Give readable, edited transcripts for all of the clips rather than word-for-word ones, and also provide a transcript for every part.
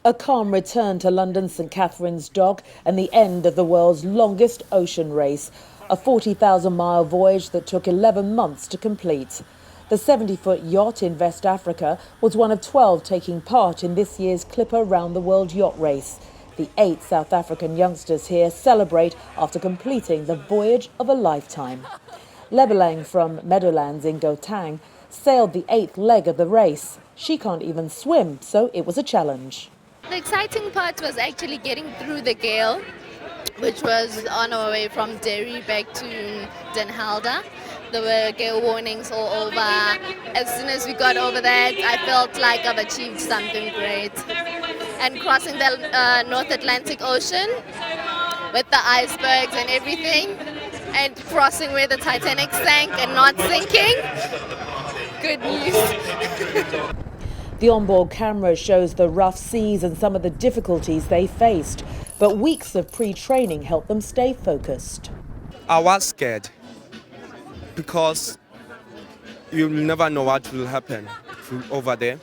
A calm return to London's St Catherine's Dock and the end of the world's longest ocean race, a 40,000-mile voyage that took 11 months to complete. The 70-foot yacht in West Africa was one of 12 taking part in this year's Clipper Round the World yacht race. The 8 South African youngsters here celebrate after completing the voyage of a lifetime. Lebelang from Meadowlands in Gauteng sailed the 8th leg of the race. She can't even swim, so it was a challenge. The exciting part was actually getting through the gale, which was on our way from Derry back to Den Helder. There were gale warnings all over. As soon as we got over that, I felt like I've achieved something great. And crossing the North Atlantic Ocean with the icebergs and everything, and crossing where the Titanic sank and not sinking. Good news. The onboard camera shows the rough seas and some of the difficulties they faced, but weeks of pre-training helped them stay focused. I was scared because you never know what will happen over there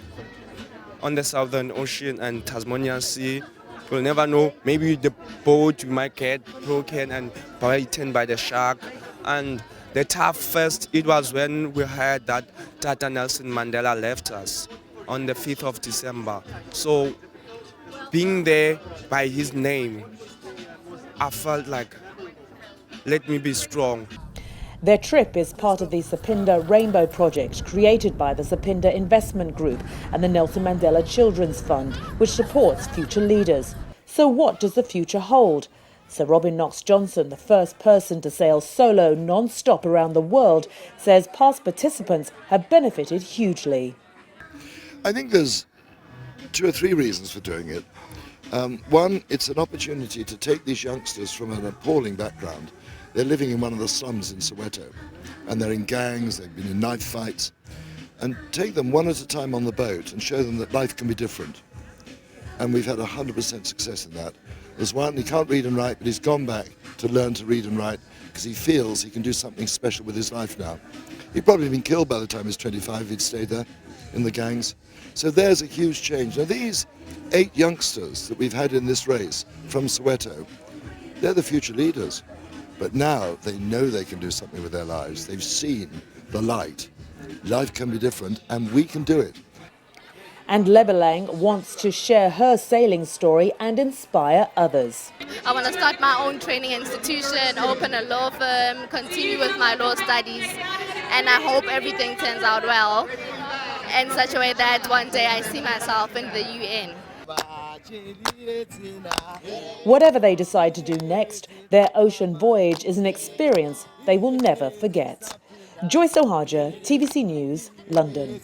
on the Southern Ocean and Tasmanian Sea. You'll never know. Maybe the boat might get broken and bitten by the shark. And the toughest, it was when we heard that Tata Nelson Mandela left us on the 5th of December. So being there by his name, I felt like, let me be strong. Their trip is part of the Sapinda Rainbow Project, created by the Sapinda Investment Group and the Nelson Mandela Children's Fund, which supports future leaders. So what does the future hold? Sir Robin Knox-Johnson, the first person to sail solo non-stop around the world, says past participants have benefited hugely. I think there's 2 or 3 reasons for doing it. One, it's an opportunity to take these youngsters from an appalling background. They're living in one of the slums in Soweto, and they're in gangs, they've been in knife fights, and take them one at a time on the boat and show them that life can be different. And we've had 100% success in that. There's one, he can't read and write, but he's gone back to learn to read and write because he feels he can do something special with his life now. He'd probably been killed by the time he was 25 if he'd stayed there in the gangs. So there's a huge change. Now these 8 youngsters that we've had in this race from Soweto, they're the future leaders. But now they know they can do something with their lives. They've seen the light. Life can be different, and we can do it. And Lebelang wants to share her sailing story and inspire others. I want to start my own training institution, open a law firm, continue with my law studies, and I hope everything turns out well in such a way that one day I see myself in the UN. Whatever they decide to do next, their ocean voyage is an experience they will never forget. Joyce Ohaja, TVC News, London.